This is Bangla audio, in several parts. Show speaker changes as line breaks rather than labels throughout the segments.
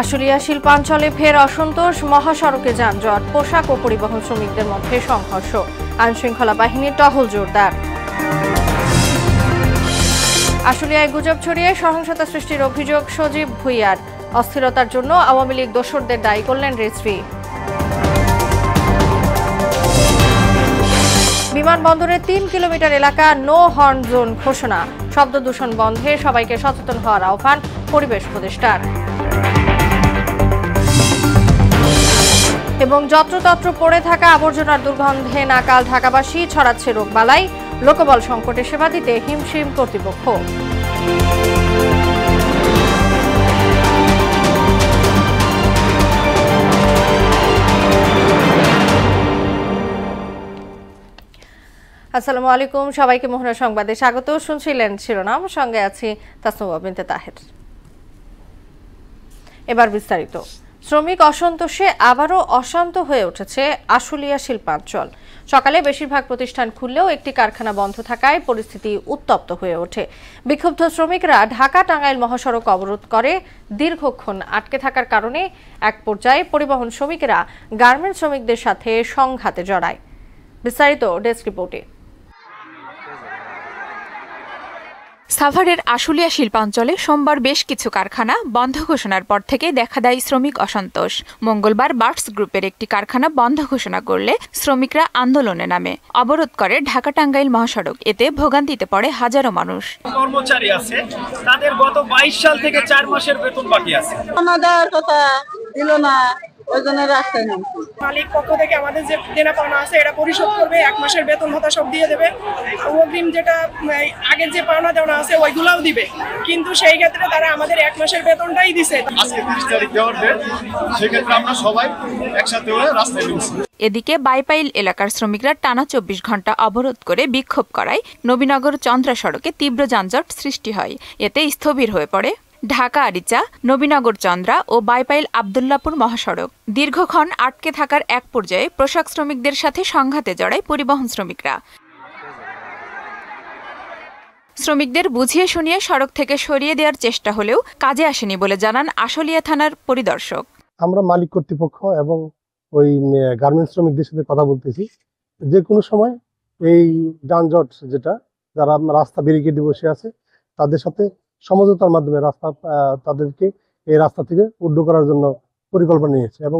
আশুলিয়া শিল্পাঞ্চলে ফের অসন্তোষ, মহাসড়কে যানজট, পোশাক ও পরিবহন শ্রমিকদের মধ্যে সংঘর্ষ, আইনশৃঙ্খলা বাহিনীর টহল জোরদার। আশুলিয়ায় গুজব ছড়িয়ে সহিংসতা সৃষ্টির অভিযোগ সজীব ভুইয়ার, অস্থিরতার জন্য আওয়ামী লীগ দোসরদের দায়ী করলেন রেজভি। বিমানবন্দরে ৩ কিলোমিটার এলাকা নো হর্ন জোন ঘোষণা, শব্দ দূষণ বন্ধে সবাইকে সচেতন হওয়ার আহ্বান পরিবেশ উপদেষ্টার। এবং যত্রতত্র পড়ে থাকা আবর্জনার দুর্গন্ধে নাকাল ঢাকাবাসী, ছড়াচ্ছে রোগবালাই, লোকবল সংকটে সেবা দিতে হিমশিম কর্তৃপক্ষ। আসসালামু আলাইকুম, সবাইকে মোহনা সংবাদে স্বাগত। শুনছিলেন শিরোনাম, সঙ্গে আছি তাসনুবা বিনতে তাহের। এবার বিস্তারিত। শ্রমিক অসন্তোষে আবারও অশান্ত হয়ে উঠেছে আশুলিয়া শিল্পাঞ্চল। সকালে বেশিরভাগ প্রতিষ্ঠান খুললেও একটি কারখানা বন্ধ থাকায় পরিস্থিতি উত্তপ্ত হয়ে ওঠে। বিক্ষুব্ধ শ্রমিকরা ঢাকা-টাঙ্গাইল মহাসড়ক অবরোধ করে দীর্ঘক্ষণ আটকে থাকার কারণে এক পর্যায়ে পরিবহন শ্রমিকেরা গার্মেন্টস শ্রমিকদের সাথে সংঘাতে জড়ায়। বিস্তারিত ডেস্ক রিপোর্টে।
সাভারের আশুলিয়া শিল্পাঞ্চলে সোমবার বেশ কিছু কারখানা বন্ধ ঘোষণার পর থেকে দেখা দেয় শ্রমিক অসন্তোষ। মঙ্গলবার বার্টস গ্রুপের একটি কারখানা বন্ধ ঘোষণা করলে শ্রমিকরা আন্দোলনে নামে, অবরোধ করে ঢাকা-টাঙ্গাইল মহাসড়ক। এতে ভোগান্তিতে পড়ে হাজারো মানুষ।
কর্মচারী আছে, তাদের গত 22 সাল থেকে 4 মাসের বেতন বাকি আছে।
মালিক পক্ষ থেকে আমাদের যে দেনা পাওনা আছে এটা পরিশোধ করবে, 1 মাসের বেতন ভাতা সব দিয়ে দেবে, অগ্রিম যেটা আগের যে পাওনা দেওয়া আছে ওইগুলাও দিবে, কিন্তু সেই ক্ষেত্রে তারা আমাদের 1 মাসের বেতনটাই দিছে।
আজকে 30 তারিখ দেওয়ার ডেট, সেই ক্ষেত্রে আমরা সবাই একসাথে হয়ে রাস্তায় নেমেছি।
এদিকে বাইপাইল এলাকার শ্রমিকরা টানা 24 ঘন্টা অবরোধ করে বিক্ষোভ করায় নবীনগর চন্দ্রা সড়কে তীব্র যানজট সৃষ্টি হয়। এতে স্থবির হয়ে পড়ে ঢাকা আরিচা, নবীনগর চন্দ্রা ও বাইপাইল আবদুল্লাপুর মহাসড়ক। দীর্ঘক্ষণ আটকে থাকার এক পর্যায়ে পোশাক শ্রমিকদের সাথে সংঘাতে জড়ায় পরিবহন শ্রমিকরা। শ্রমিকদের বুঝিয়ে শুনিয়ে সড়ক থেকে সরিয়ে দেওয়ার চেষ্টা হলেও কাজে আসেনি বলে জানান আশুলিয়া থানার পরিদর্শক।
আমরা মালিক কর্তৃপক্ষ এবং ওই গার্মেন্টস শ্রমিকদের সাথে কথা বলতেছি, যে কোনো সময় এই যানজট যেটা যারা রাস্তা ব্যারিকেডে বসে আছে তাদের সাথে সমঝোতার মাধ্যমে তাদেরকে এই রাস্তা থেকে উদ্ধার করার জন্য পরিকল্পনা নিয়েছে এবং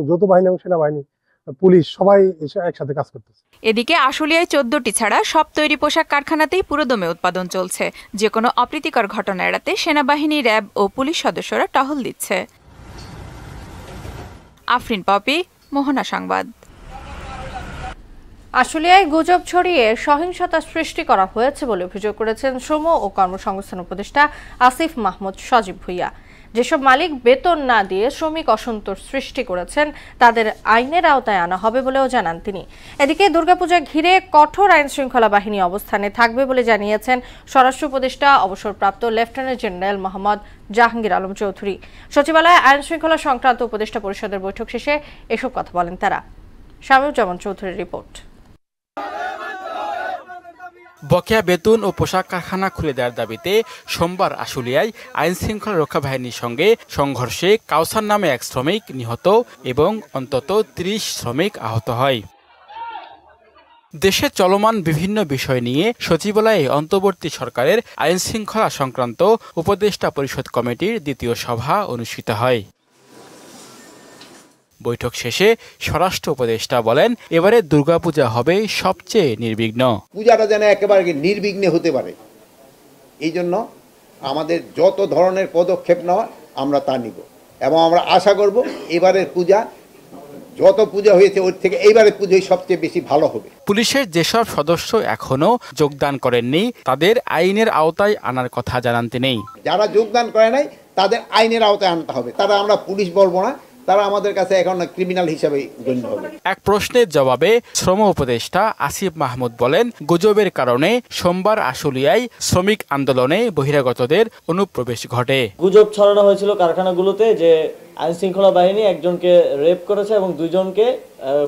যৌথ বাহিনী এবং সেনাবাহিনী, পুলিশ সবাই একসাথে কাজ করতেছে।
এদিকে আশুলিয়ায় 14টি ছাড়া সব তৈরি পোশাক কারখানাতেই পুরোদমে উৎপাদন চলছে। যে কোনো অপ্রীতিকর ঘটনা এড়াতে সেনাবাহিনী, র্যাব ও পুলিশ সদস্যরা টহল দিচ্ছে। আফরিন পপি, মোহনা সংবাদ।
আশুলিয়ায় গুজব ছড়িয়ে সহিংসতা সৃষ্টি করা হয়েছে বলে অভিযোগ করেছেন শ্রম ও কর্মসংস্থান উপদেষ্টা আসিফ মাহমুদ সজীব ভুইয়া। যেসব মালিক বেতন না দিয়ে শ্রমিক অসন্তোষ সৃষ্টি করেছেন তাদের আইনের আওতায় আনা হবে বলেও জানান তিনি। এদিকে দুর্গাপূজা ঘিরে কঠোর আইন শৃঙ্খলা বাহিনী অবস্থানে থাকবে বলে জানিয়েছেন স্বরাষ্ট্র উপদেষ্টা অবসরপ্রাপ্ত লেফটেন্যান্ট জেনারেল মোহাম্মদ জাহাঙ্গীর আলম চৌধুরী। সচিবালয়ে আইন শৃঙ্খলা সংক্রান্ত উপদেষ্টা পরিষদের বৈঠক শেষে এসব কথা বলেন তারা। শামীউজ্জামান চৌধুরীর রিপোর্ট।
বকেয়া বেতন ও পোশাক কারখানা খুলে দেওয়ার দাবিতে সোমবার আশুলিয়ায় আইন শৃঙ্খলা রক্ষা বাহিনীর সঙ্গে সংঘর্ষে কাউসার নামে এক শ্রমিক নিহত এবং অন্তত 30 শ্রমিক আহত হয়। দেশে চলমান বিভিন্ন বিষয় নিয়ে সচিবালয়ে অন্তর্বর্তী সরকারের আইন শৃঙ্খলা সংক্রান্ত উপদেষ্টা পরিষদ কমিটির দ্বিতীয় সভা অনুষ্ঠিত হয়। বৈঠক শেষে স্বরাষ্ট্র উপদেষ্টা বলেন, এবারে দুর্গাপূজা হবে সবচেয়ে নির্বিঘ্ন।
পূজাটা যেন একেবারে নির্বিঘ্নে হতে পারে, এই জন্য আমাদের যত ধরনের পদক্ষেপ নেওয়া আমরা তা নিব এবং আমরা আশা করব এবারের পূজা যত পূজা হয়েছে ওর থেকে এইবারের পূজাই সবচেয়ে বেশি ভালো হবে।
পুলিশের যেসব সদস্য এখনো যোগদান করেননি তাদের আইনের আওতায় আনার কথা জানান তিনি।
যারা যোগদান করে নাই তাদের আইনের আওতায় আনতে হবে, তারা আমরা পুলিশ বলবো না, তারা আমাদের কাছে এখন ক্রিমিনাল হিসেবে গণ্য হবে।
এক প্রশ্নের জবাবে শ্রম উপদেষ্টা আসিফ মাহমুদ বলেন, গুজবের কারণে সোমবার আশুলিয়ায় শ্রমিক আন্দোলনে বহিরাগতদের অনুপ্রবেশ ঘটে।
গুজব ছড়ানো হয়েছিল কারখানাগুলোতে যে আইন শৃঙ্খলা বাহিনী একজনকে রেপ করেছে এবং 2 জনকে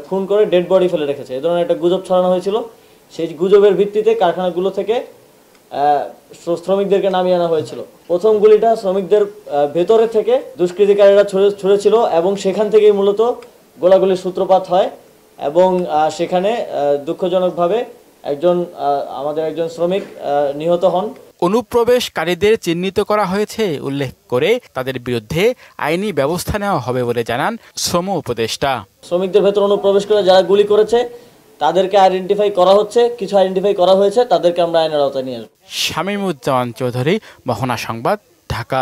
খুন করে ডেড বডি ফেলে রেখেছে, এই ধরনের একটা গুজব ছড়ানো হয়েছিল। সেই গুজবের ভিত্তিতে কারখানাগুলো থেকে শ্রমিকদেরকে নামিয়ে আনা হয়েছিল। প্রথম গুলিটা শ্রমিকদের ভেতরে থেকে দুষ্কৃতিকারীরা ছুড়েছিল এবং সেখান থেকেই মূলত গোলাগুলির সূত্রপাত হয় এবং সেখানে দুঃখজনকভাবে আমাদের একজন শ্রমিক নিহত হন।
অনুপ্রবেশকারীদের চিহ্নিত করা হয়েছে উল্লেখ করে তাদের বিরুদ্ধে আইনি ব্যবস্থা নেওয়া হবে বলে জানান শ্রম উপদেষ্টা।
শ্রমিকদের ভেতর অনুপ্রবেশ করে যারা গুলি করেছে তাদেরকে আইডেন্টিফাই করা হচ্ছে, কিছু আইডেন্টিফাই করা হয়েছে, তাদেরকে আমরা আইনের আওতায় নিয়ে আসব।
শামীমুজ্জামান চৌধুরী, মোহনা সংবাদ, ঢাকা।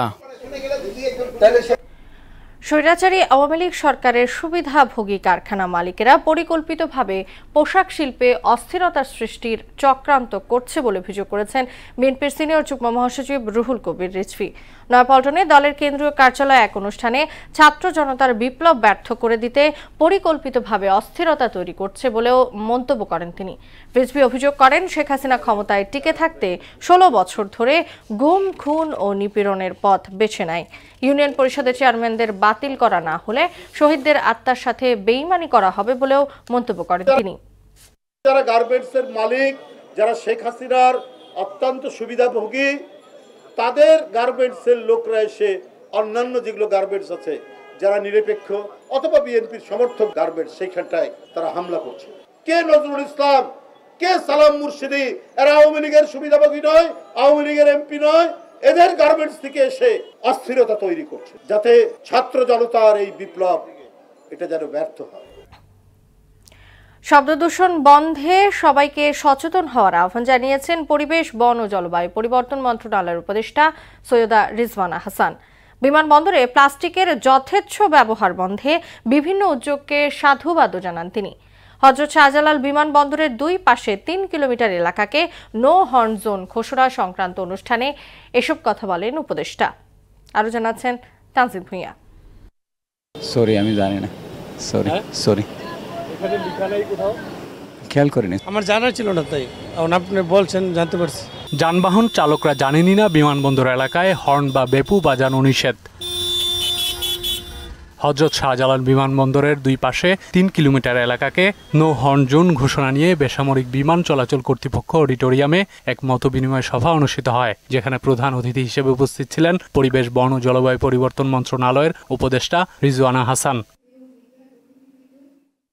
স্বৈরাচারী আওয়ামী লীগ সরকারের সুবিধাভোগী কারখানা মালিকেরা পরিকল্পিতভাবে পোশাক শিল্পে অস্থিরতার সৃষ্টির চক্রান্ত করছে বলে অভিযোগ করেছেন বিএনপির সিনিয়র যুগ্ম মহাসচিব রুহুল কবির রিজভী। নয়াপল্টনে দলের কেন্দ্রীয় কার্যালয়ে এক অনুষ্ঠানে ছাত্র জনতার বিপ্লব ব্যর্থ করে দিতে পরিকল্পিতভাবে অস্থিরতা তৈরি করছে বলেও মন্তব্য করেন তিনি। রিজভী অভিযোগ করেন, শেখ হাসিনা ক্ষমতায় টিকে থাকতে 16 বছর ধরে গুম, খুন ও নিপীড়নের পথ বেছে নেয়। ইউনিয়ন পরিষদের চেয়ারম্যানদের বাতিল করা না হলে শহীদদের আত্মার সাথে বেইমানি করা হবে বলেও মন্তব্য করেন তিনি।
যারা গার্মেন্টসের মালিক, যারা শেখ হাসিনার অত্যন্ত সুবিধাভোগী, তাদের গার্মেন্টসের লোকরা এসে অন্যান্য যেগুলো গার্মেন্টস আছে যারা নিরপেক্ষ অথবা বিএনপির সমর্থক গার্মেন্টস, সেইখানটায় তারা হামলা করছে। কে নজরুল ইসলাম, কে সালাম মুর্শিদি, এরা আওয়ামী লীগের সুবিধাভোগী নয়, আওয়ামী লীগের এমপি নয়। এদের গার্মেন্টস থেকে এসে অস্থিরতা তৈরি করছে যাতে ছাত্র জনতার এই বিপ্লব এটা যেন ব্যর্থ হয়।
শব্দ দূষণ বন্ধে সবাইকে সচেতন হওয়ার আহ্বান জানিয়েছেন পরিবেশ, বন ও জলবায়ু পরিবর্তন মন্ত্রণালয়ের উপদেষ্টা সৈয়দা রিজওয়ানা হাসান। বিমানবন্দরে প্লাস্টিকের যথেচ্ছ ব্যবহার বন্ধে বিভিন্ন উদ্যোগকে সাধুবাদও জানান তিনি। হযরত শাহজালাল বিমানবন্দরের 2 পাশে 3 কিলোমিটার এলাকাকে নো হর্ন জোন ঘোষণা সংক্রান্ত অনুষ্ঠানে এসব কথা বলেন উপদেষ্টা। আরো জানাচ্ছেন তানজিম ভুঁইয়া।
সরি, আমি জানি না, সরি
এখানে লেখা নাই কোথাও,
খেয়াল করিনি,
আমার জানা ছিল না, তাই আপনি বলছেন জানতে পারছি।
যানবাহন চালকরা জানেনই না বিমানবন্দর এলাকায় হর্ন বা বেপু বাজানো নিষেধ। হযরত শাহজালাল বিমানবন্দরের 2 পাশে 3 কিলোমিটার এলাকাকে নো হর্ন জোন ঘোষণা নিয়ে বেসামরিক বিমান চলাচল কর্তৃপক্ষ অডিটোরিয়ামে এক মতবিনিময় সভা অনুষ্ঠিত হয়, যেখানে প্রধান অতিথি হিসেবে উপস্থিত ছিলেন পরিবেশ, বন ও জলবায়ু পরিবর্তন মন্ত্রণালয়ের উপদেষ্টা রিজওয়ানা হাসান।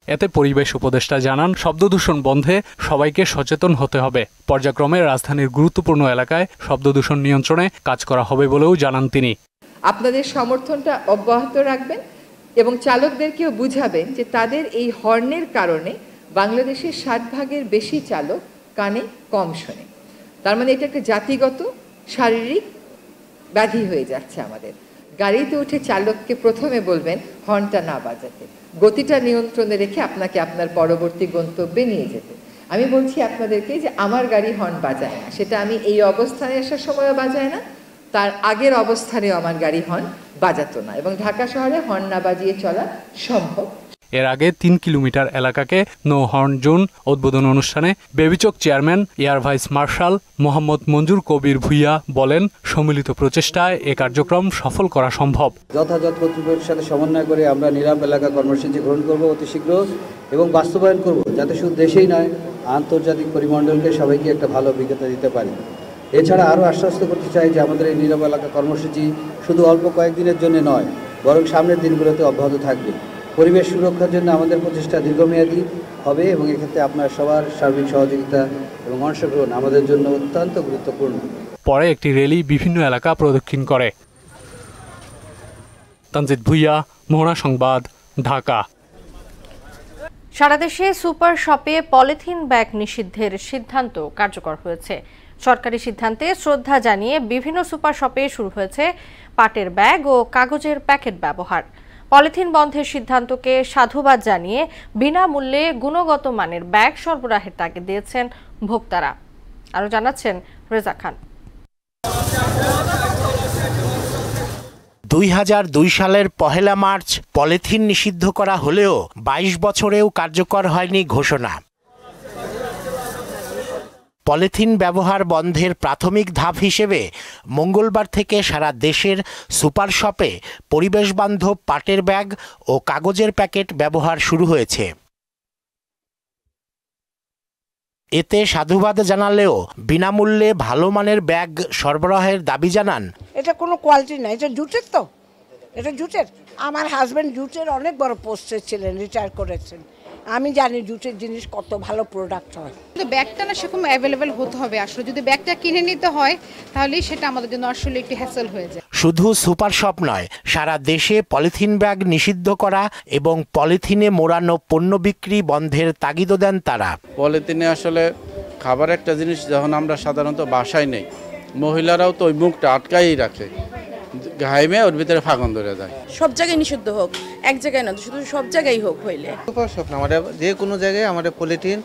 এতে পরিবেশ উপদেষ্টা জানান, শব্দদূষণ বন্ধে সবাইকে সচেতন হতে হবে। পর্যায়ক্রমে রাজধানীর গুরুত্বপূর্ণ এলাকায় শব্দদূষণ নিয়ন্ত্রণে কাজ করা হবে বলেও জানান তিনি।
আপনাদের সমর্থনটা অব্যাহত রাখবেন এবং চালকদেরকেও বুঝাবেন যে তাদের এই হর্নের কারণে বাংলাদেশের 60% বেশি চালক কানে কম শোনে। তার মানে এটা একটা জাতিগত শারীরিক ব্যাধি হয়ে যাচ্ছে আমাদের। গাড়িতে উঠে চালককে প্রথমে বলবেন হর্নটা না বাজাতে, গতিটা নিয়ন্ত্রণে রেখে আপনাকে আপনার পরবর্তী গন্তব্যে নিয়ে যেতে। আমি বলছি আপনাদেরকে যে আমার গাড়ি হর্ন বাজায় না, সেটা আমি এই অবস্থানে আসার সময়ও বাজায় না, তার আগের অবস্থানেও আমার গাড়ি হর্ন বাজাতো না, এবং ঢাকা শহরে হর্ন না বাজিয়ে চলা সম্ভব।
এর আগে 3 কিলোমিটার এলাকাকে নো হর্ন জোন উদ্বোধন অনুষ্ঠানে বেবিচক chairman air vice marshal Mohammad Manzur Kabir Bhuiyan বলেন, সম্মিলিত প্রচেষ্টায় এ কার্যক্রম সফল করা সম্ভব।
যথাযথ কর্তৃপক্ষের সাথে সমন্বয় করে আমরা নিরাপ এলাকা কর্মসূচি গ্রহণ করব অতি শীঘ্র এবং বাস্তবায়ন করব, যাতে শুধু দেশেই নয় আন্তর্জাতিক পরিমণ্ডলকে সবাইকে একটা ভালো অভিজ্ঞতা দিতে পারি। এছাড়া আরও আশ্বস্ত করতে চাই যে আমাদের এই নীরব এলাকা কর্মসূচি শুধু অল্প কয়েকদিনের জন্য নয়, বরং সামনের দিনগুলোতে অব্যাহত থাকবে। পরিবেশ সুরক্ষার জন্য আমাদের প্রচেষ্টা দীর্ঘমেয়াদী হবে এবং এক্ষেত্রে আপনার সবার সার্বিক সহযোগিতা এবং অংশগ্রহণ আমাদের জন্য অত্যন্ত গুরুত্বপূর্ণ।
পরে একটি র্যালি বিভিন্ন এলাকা প্রদক্ষিণ করে। তানজিদ ভুইয়া, মোহনা সংবাদ, ঢাকা।
সারা দেশে সুপার শপে পলিথিন ব্যাগ নিষিদ্ধের সিদ্ধান্ত কার্যকর হয়েছে। সরকারি সিদ্ধান্তে শ্রদ্ধা জানিয়ে বিভিন্ন সুপার শপে শুরু হয়েছে পাটের ব্যাগ ও কাগজের প্যাকেট ব্যবহার। পলিথিন বন্ধের সিদ্ধান্তকে সাধুবাদ জানিয়ে বিনামূল্যে গুণগত মানের ব্যাগ সরবরাহের তাগিদ দিয়েছেন ভোক্তারা। আরো জানাচ্ছেন রেজা খান।
2002 সালের 1 মার্চ পলিথিন নিষিদ্ধ করা হলেও 22 বছরেও কার্যকর হয়নি ঘোষণা। পলিথিন ব্যবহার বন্ধের প্রাথমিক ধাপ হিসেবে মঙ্গলবার থেকে সারা দেশের সুপার শপে পরিবেশবান্ধব পাটের ব্যাগ ও কাগজের প্যাকেট ব্যবহার শুরু হয়েছে। এতে সাধুবাদ জানালেও বিনামূল্যে ভালো মানের ব্যাগ সরবরাহের দাবি জানান।
এটা কোনো কোয়ালিটি না, এটা জুটের, তো এটা জুটের। আমার হাজব্যান্ড জুটের অনেক বড় পোস্টে ছিলেন, রিটায়ার করেছেন। আমি জানি জুটের জিনিস কত ভালো প্রোডাক্ট হয়।
কিন্তু ব্যাগটা না সেরকম অ্যাভেলেবেল হতে হবে। আসলে যদি ব্যাগটা কিনে নিতে হয় তাহলেই সেটা আমাদের জন্য আসলে একটু হ্যাসেল হয়ে যায়।
শুধু সুপার শপ নয়, সারা দেশে পলিথিন ব্যাগ নিষিদ্ধ করা এবং পলিথিনে মোড়ানো পণ্য বিক্রি বন্ধের তাগিদও দেন তারা।
পলিথিনে আসলে খাবার একটা জিনিস যখন আমরা সাধারণত বাসায় নেই, মহিলারাও তো ওই মুখটা আটকাই রাখে, ঘাইমে ওর ভিতরে ফাঁকন ধরে যায়।
সব জায়গায় নিষিদ্ধ হোক, এক জায়গায় না, শুধু সব জায়গায় হোক। হইলে
আমাদের যে কোনো জায়গায় আমাদের পলিথিন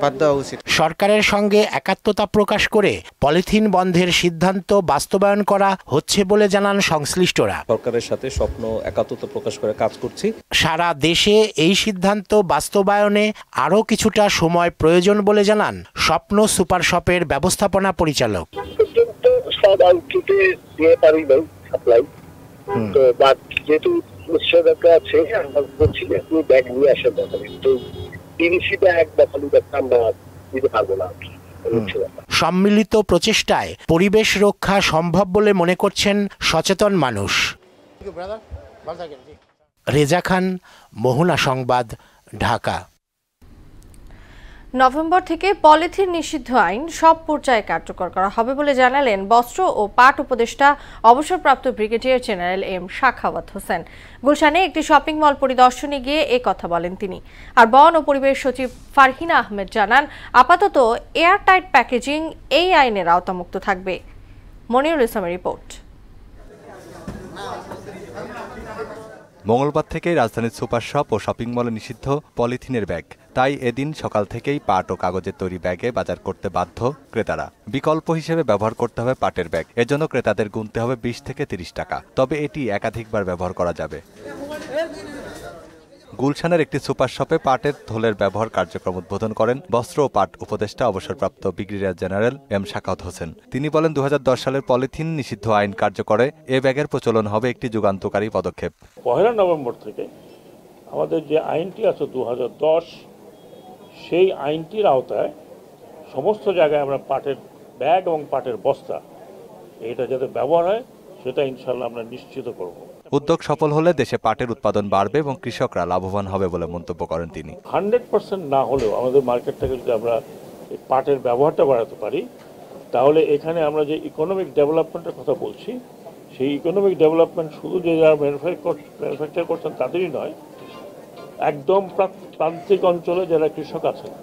বাদ দেওয়া উচিত।
সরকারের সঙ্গে একাত্মতা প্রকাশ করে পলিথিন বন্ধের সিদ্ধান্ত বাস্তবায়ন করা হচ্ছে বলে জানান সংশ্লিষ্টরা।
সরকারের সাথে স্বপ্ন একাত্মতা প্রকাশ করে কাজ করছি।
সারা দেশে এই সিদ্ধান্ত বাস্তবায়নে আরও কিছুটা সময় প্রয়োজন বলে জানান স্বপ্ন সুপার শপের ব্যবস্থাপনা পরিচালক।
সব আউটলেটে দিয়ে পারি নাই সাপ্লাই, তো বাট যেহেতু নিষেধাজ্ঞা আছে আমরা বলছি যে আপনি ব্যাগ নিয়ে আসেন, তো পিভিসি ব্যাগ বা পলি ব্যাগ আমরা দিতে পারবো না।
সম্মিলিত প্রচেষ্টায় পরিবেশ রক্ষা সম্ভব বলে মনে করছেন সচেতন মানুষ। রেজা খান, মোহনা সংবাদ, ঢাকা।
নভেম্বর থেকে পলিথিন নিষিদ্ধ আইন সব পর্যায়ে কার্যকর করা হবে বলে জানালেন বস্ত্র ও পাট উপদেষ্টা অবসরপ্রাপ্ত brigadier general M Shakhawat Hossain. গুলশানে একটি শপিং মল পরিদর্শনে গিয়ে এ কথা বলেন তিনি। আর বন ও পরিবেশ সচিব ফারহিনা আহমেদ জানান, আপাতত এয়ারটাইট প্যাকেজিং এই আইনের আওতামুক্ত থাকবে। মনিরুল ইসলামের রিপোর্ট।
মঙ্গলবার থেকেই রাজধানীর সুপার শপ ও শপিং মলে নিষিদ্ধ পলিথিনের ব্যাগ। তাই এদিন সকাল থেকেই পাট ও কাগজের তৈরি ব্যাগে বাজার করতে বাধ্য ক্রেতারা। বিকল্প হিসেবে ব্যবহার করতে হবে পাটের ব্যাগ। এজন্য ক্রেতাদের গুনতে হবে 20 থেকে 30 টাকা। তবে এটি একাধিকবার ব্যবহার করা যাবে। গুলশানের একটি সুপার শপে পাটের থলের ব্যবহার কার্যক্রম উদ্বোধন করেন বস্ত্র ও পাট উপদেষ্টা অবসরপ্রাপ্ত brigadier general M Shakhawat Hossain. তিনি বলেন, 2010 সালের পলিথিন নিষিদ্ধ আইন কার্যকরে এ ব্যাগের প্রচলন হবে একটি যুগান্তকারী পদক্ষেপ।
1 নভেম্বর থেকে আমাদের যে আইনটি আছে 2010, সেই আইনটির আওতায় সমস্ত জায়গায় আমরা পাটের ব্যাগ এবং পাটের বস্তা এটা যাতে ব্যবহার হয় সেটা ইনশাল্লাহ আমরা নিশ্চিত করব।
উদ্যোগ সফল হলে দেশে পাটের উৎপাদন বাড়বে এবং কৃষকরা লাভবান হবে বলে মন্তব্য করেন তিনি।
100% না হলেও আমাদের মার্কেট থেকে যদি আমরা পাটের ব্যবহারটা বাড়াতে পারি, তাহলে এখানে আমরা যে ইকোনমিক ডেভেলপমেন্টের কথা বলছি, সেই ইকোনমিক ডেভেলপমেন্ট শুধু যে যারা ম্যানুফ্যাকচার করছেন তাদেরই নয়, একদম প্রান্তিক অঞ্চলে যারা কৃষক আছেন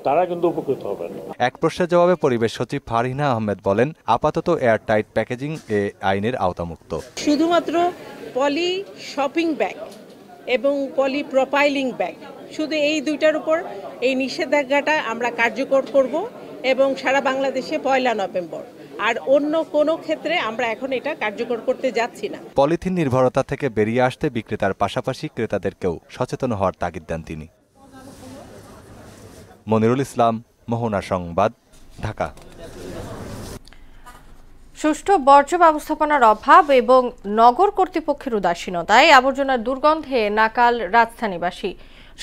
তারা কিন্তু উপকৃত হবেন।
এক প্রশ্নের জবাবে পরিবেশ সচিব ফারহিনা আহমেদ বলেন, আপাতত এয়ারটাইট প্যাকেজিং এ আইনের আওতামুক্ত।
শুধুমাত্র পলি শপিং ব্যাগ এবং পলি প্রোপাইলিং ব্যাগ, শুধু এই দুইটার উপর এই নিষেধাজ্ঞাটা আমরা কার্যকর করব এবং সারা বাংলাদেশে 1 নভেম্বর। আর অন্য কোনো ক্ষেত্রে আমরা এখন এটা কার্যকর করতে যাচ্ছি না।
পলিথিন নির্ভরতা থেকে বেরিয়ে আসতে বিক্রেতার পাশাপাশি ক্রেতাদেরকেও সচেতন হওয়ার তাগিদ দেন তিনি। মনিরুল ইসলাম, মোহনা সংবাদ, ঢাকা।
সুষ্ঠু বর্জ্য ব্যবস্থাপনার অভাব এবং নগর কর্তৃপক্ষের উদাসীনতায় আবর্জনার দুর্গন্ধে নাকাল রাজধানীবাসী।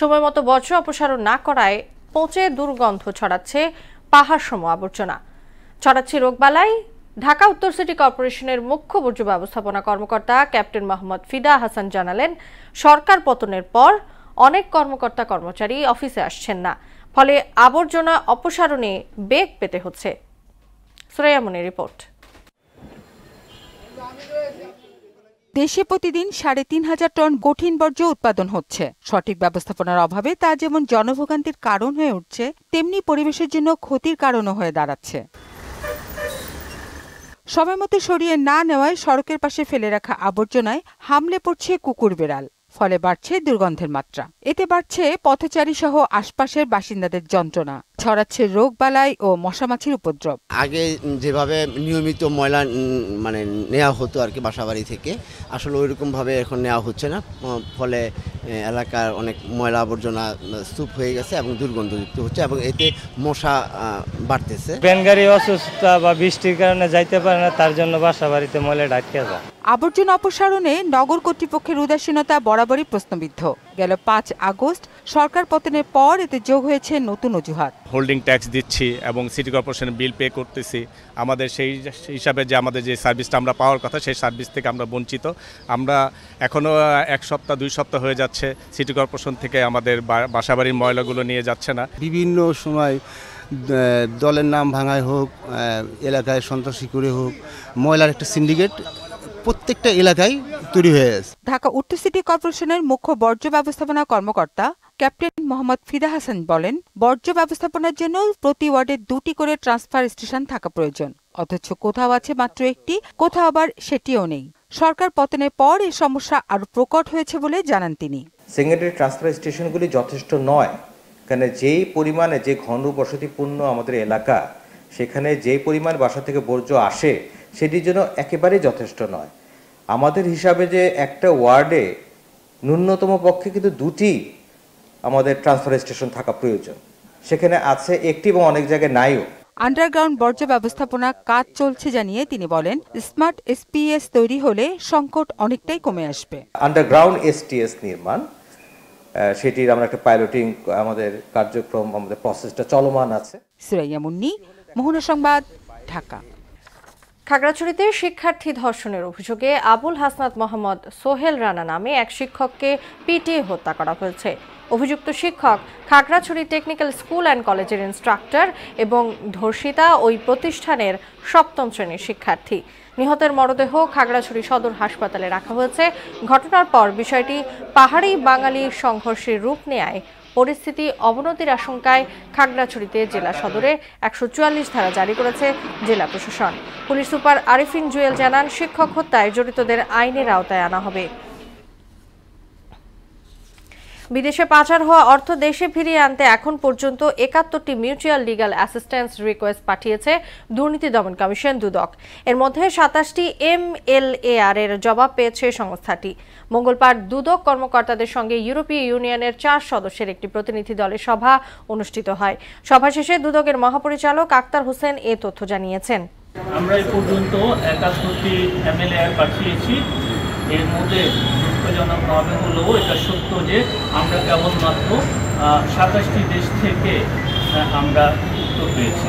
সময়মতো বর্জ্য অপসারণ না করায় পচে দুর্গন্ধ ছড়াচ্ছে পাহাড়সম আবর্জনা, ছড়াচ্ছে রোগবালাই। ঢাকা উত্তর সিটি কর্পোরেশনের মুখ্য বর্জ্য ব্যবস্থাপনা কর্মকর্তা ক্যাপ্টেন মোহাম্মদ ফিদা হাসান জানালেন, সরকার পতনের পর অনেক কর্মকর্তা কর্মচারী অফিসে আসছেন না, ফলে আবর্জনা অপসারণে বেগ পেতে হচ্ছে। সুরাইয়া মনির রিপোর্ট।
দেশে প্রতিদিন 3,500 টন কঠিন বর্জ্য উৎপাদন হচ্ছে। সঠিক ব্যবস্থাপনার অভাবে তা যেমন জনভোগান্তির কারণ হয়ে উঠছে, তেমনি পরিবেশের জন্য ক্ষতির কারণও হয়ে দাঁড়াচ্ছে। সময়মতো সরিয়ে না নেওয়ায় সড়কের পাশে ফেলে রাখা আবর্জনায় হামলে পড়ছে কুকুর বেড়াল, ফলে বাড়ছে দুর্গন্ধের মাত্রা। এতে বাড়ছে পথচারী সহ আশপাশের বাসিন্দাদের যন্ত্রণা, ছড়াচ্ছে রোগবালাই ও মশামাছির উপদ্রব।
আগে যেভাবে নিয়মিত ময়লা নেওয়া হতো আর কি বাসাবাড়ি থেকে, আসলে ওইরকমভাবে এখন নেওয়া হচ্ছে না, ফলে এলাকার অনেক ময়লা আবর্জনা স্তূপ হয়ে গেছে এবং দুর্গন্ধযুক্ত হচ্ছে এবং এতে মশা বাড়তেছে।
ভ্যান গাড়ি অসুস্থতা বা বৃষ্টির কারণে যাইতে পারে না, তার জন্য বাসাবাড়িতে ময়লা আটকে যায়।
আবর্জনা অপসারণে নগর কর্তৃপক্ষের উদাসীনতা বরাবরই প্রশ্নবিদ্ধ। গেল 5 আগস্ট
সরকার পতনের পর এতে যোগ হয়েছে নতুন অজুহাত।
হোল্ডিং ট্যাক্স দিচ্ছি এবং সিটি কর্পোরেশনের বিল পে করতেছি, আমাদের সেই হিসাবে যে আমাদের যে সার্ভিসটা আমরা পাওয়ার কথা সেই সার্ভিস থেকে আমরা বঞ্চিত। আমরা এখনও 1 সপ্তাহ 2 সপ্তাহ হয়ে যাচ্ছে সিটি কর্পোরেশন থেকে আমাদের বাসাবাড়ির ময়লাগুলো নিয়ে যাচ্ছে না।
বিভিন্ন সময় দলের নাম ভাঙায় হোক, এলাকায় সন্ত্রাসী করে হোক, ময়লার একটা সিন্ডিকেট প্রত্যেকটা এলাকায় তৈরি হয়ে গেছে।
ঢাকা উত্তর সিটি কর্পোরেশনের মুখ্য বর্জ্য ব্যবস্থাপনা কর্মকর্তা ক্যাপ্টেন মোহাম্মদ ফিদা হাসান বলেন, বর্জ্য ব্যবস্থাপনার জন্য প্রতি ওয়ার্ডে 2টি করে ট্রান্সফার স্টেশন থাকা প্রয়োজন, অথচ কোথাও আছে মাত্র 1টি, কোথাও আবার সেটিও নেই। সরকার পতনের পর এই সমস্যা আরো প্রকট হয়েছে বলে জানান তিনি।
সেকেন্ডারি ট্রান্সফার স্টেশনগুলি যথেষ্ট নয়, কারণ যেই পরিমাণে যে ঘন বসতিপূর্ণ আমাদের এলাকা, সেখানে যেই পরিমাণ বাসা থেকে বর্জ্য আসে সেটির জন্য একেবারেই যথেষ্ট নয়। আমাদের হিসাবে যে একটা ওয়ার্ডে ন্যূনতম পক্ষে কিন্তু 2টি আমাদের ট্রান্সফার স্টেশন থাকা প্রয়োজন, সেখানে আছে 1টি এবং অনেক জায়গায় নাইও।
আন্ডারগ্রাউন্ড বর্জ্য ব্যবস্থাপনা কাজ চলছে জানিয়ে তিনি বলেন, স্মার্ট এসপিএস তৈরি হলে সংকট অনেকটাই কমে আসবে।
আন্ডারগ্রাউন্ড এসটিএস নির্মাণ, সেটির আমরা একটা পাইলটিং আমাদের কার্যক্রম, আমাদের প্রসেসটা চলমান আছে।
সুরাইয়া মুন্নি, মোহনা সংবাদ, ঢাকা।
খাগড়াছড়িতে শিক্ষার্থী ধর্ষণের অভিযোগে আবুল হাসনাত মোহাম্মদ সোহেল রানা নামে এক শিক্ষককে পিটিয়ে হত্যা করা হয়েছে। অভিযুক্ত শিক্ষক খাগড়াছড়ি টেকনিক্যাল স্কুল অ্যান্ড কলেজের ইনস্ট্রাক্টর এবং ধর্ষিতা ওই প্রতিষ্ঠানের 7ম শ্রেণীর শিক্ষার্থী। নিহতের মরদেহ খাগড়াছড়ি সদর হাসপাতালে রাখা হয়েছে। ঘটনার পর বিষয়টি পাহাড়ি বাঙালি সংঘর্ষের রূপ নেয়। পরিস্থিতি অবনতির আশঙ্কায় খাগড়াছড়িতে জেলা সদরে 144 ধারা জারি করেছে জেলা প্রশাসন। পুলিশ সুপার আরিফিন জুয়েল জানান, শিক্ষক হত্যায় জড়িতদের আইনের আওতায় আনা হবে। বিদেশে পাচার হওয়া অর্থ দেশে ফিরিয়ে আনতে এখন পর্যন্ত 71টি মিউচুয়াল লিগ্যাল অ্যাসিস্ট্যান্স রিকোয়েস্ট পাঠিয়েছে দুর্নীতি দমন কমিশন দুদক। এর মধ্যে 27টি MLAR এর জবাব পেয়েছে সংস্থাটি। মঙ্গলবার দুদক কর্মকর্তাদের সঙ্গে ইউরোপীয় ইউনিয়নের 4 সদস্যের একটি প্রতিনিধি দলের সভা অনুষ্ঠিত হয়। সভা শেষে দুদকের মহাপরিচালক আক্তার হোসেন এ তথ্য জানিয়েছেন।
আমরা এই পর্যন্ত 71টি MLAR পাঠিয়েছি। এর মধ্যে দুঃখজনকভাবে হলেও এটা সত্য যে আমরা কেবলমাত্র 27টি দেশ থেকে আমরা উত্তর পেয়েছি।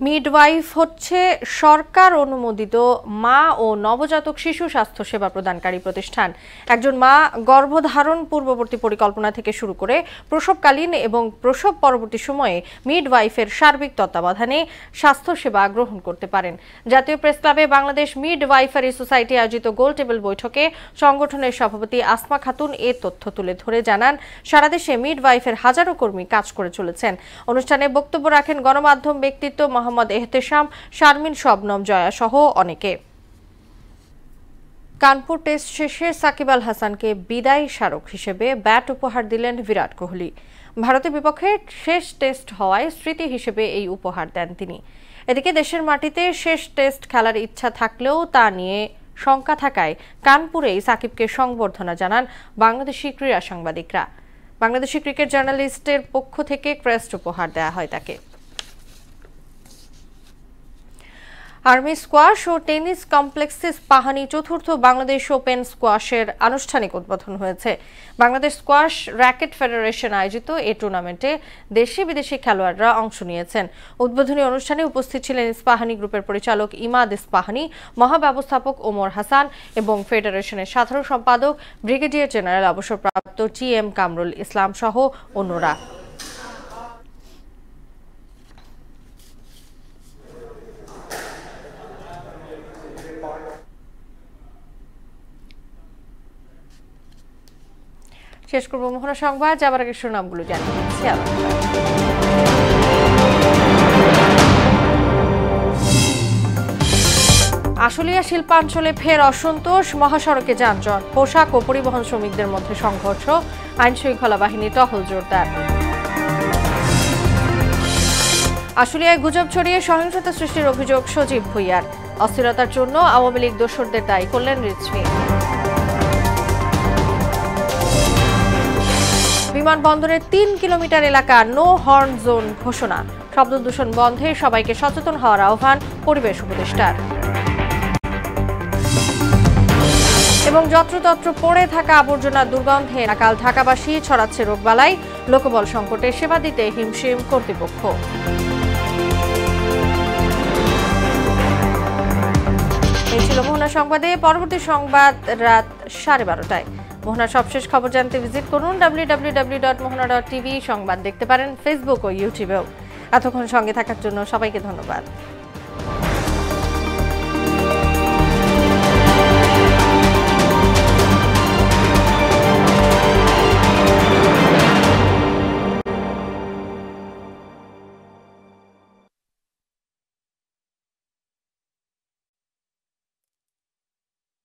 মিডওয়াইফ হচ্ছে সরকার অনুমোদিত মা ও নবজাতক শিশু স্বাস্থ্য সেবা প্রদানকারী প্রতিষ্ঠান। একজন মা গর্ভধারণ পূর্ববর্তী পরিকল্পনা থেকে শুরু করে প্রসবকালীন এবং প্রসব পরবর্তী সময়ে মিডওয়াইফের সার্বিক তত্ত্বাবধানে স্বাস্থ্য সেবা গ্রহণ করতে পারেন। জাতীয় প্রেস ক্লাবে বাংলাদেশ মিডওয়াইফারি সোসাইটি আয়োজিত গোল টেবিল বৈঠকে সংগঠনের সভাপতি আসমা খাতুন এ তথ্য তুলে ধরে জানান, সারা দেশে মিডওয়াইফের হাজারো কর্মী কাজ করে চলেছেন। অনুষ্ঠানে বক্তব্য রাখেন গণমাধ্যম ব্যক্তিত্ব মোহাম্মদ এহতেশাম, শারমিন, শবনম, জয়া সহ অনেকে। কানপুর টেস্ট শেষে সাকিব আল হাসানকে বিদায়ী স্মারক হিসেবে ব্যাট উপহার দিলেন বিরাট কোহলি। ভারতের বিপক্ষে শেষ টেস্ট হওয়ায় স্মৃতি হিসেবে এই উপহার দেন তিনি। এদিকে দেশের মাটিতে শেষ টেস্ট খেলার ইচ্ছা থাকলেও তা নিয়ে শঙ্কা থাকায় কানপুরেই সাকিবকে সংবর্ধনা জানান বাংলাদেশি ক্রীড়া সাংবাদিকরা। বাংলাদেশি ক্রিকেট জার্নালিস্টের পক্ষ থেকে ক্রেস্ট উপহার দেওয়া হয় তাকে। আর্মি স্কোয়াশ ও টেনিস কমপ্লেক্সে স্পাহানি 4র্থ বাংলাদেশ ওপেন স্কোয়াশের আনুষ্ঠানিক উদ্বোধন হয়েছে। বাংলাদেশ স্কোয়াশ র্যাকেট ফেডারেশন আয়োজিত এই টুর্নামেন্টে দেশি বিদেশি খেলোয়াড়রা অংশ নিয়েছেন। উদ্বোধনী অনুষ্ঠানে উপস্থিত ছিলেন ইস্পাহানি গ্রুপের পরিচালক ইমাদ ইস্পাহানি, মহাব্যবস্থাপক ওমর হাসান এবং ফেডারেশনের সাধারণ সম্পাদক ব্রিগেডিয়ার জেনারেল অবসরপ্রাপ্ত TM কামরুল ইসলাম সহ অন্যরা। শেষ করব মোহনা সংবাদ, যাবার আগে শিরোনামগুলো জানিয়ে দিচ্ছি। আশুলিয়া শিল্পাঞ্চলে ফের অসন্তোষ, মহাসড়কে যানজট, পোশাক ও পরিবহন শ্রমিকদের মধ্যে সংঘর্ষ, আইন শৃঙ্খলা বাহিনী টহল জোরদার। আশুলিয়ায় গুজব ছড়িয়ে সহিংসতা সৃষ্টির অভিযোগ সজীব ভুইয়ার, অস্থিরতার জন্য আওয়ামী লীগ দোসরদের দায়ী করলেন রিজভী। বিমানবন্দরের 3 কিলোমিটার এলাকা নো হর্ন জোন ঘোষণা, শব্দ দূষণ বন্ধে সবাইকে সচেতন হওয়ার আহ্বান পরিবেশ উপদেষ্টার। এবং যত্রতত্র পড়ে থাকা আবর্জনার দুর্গন্ধে নাকাল ঢাকাবাসী, ছড়াচ্ছে রোগবালাই, লোকবল সংকটে সেবা দিতে হিমশিম কর্তৃপক্ষ। এই ছিল মোহনা সংবাদে। পরবর্তী সংবাদ রাত 12:30টায়। মোহনা সবশেষ খবর জানতে ভিজিট করুন www.mohana.tv। সংবাদ দেখতে পারেন ফেসবুক ও ইউটিউবেও। এতক্ষণ সঙ্গে থাকার জন্য সবাইকে ধন্যবাদ।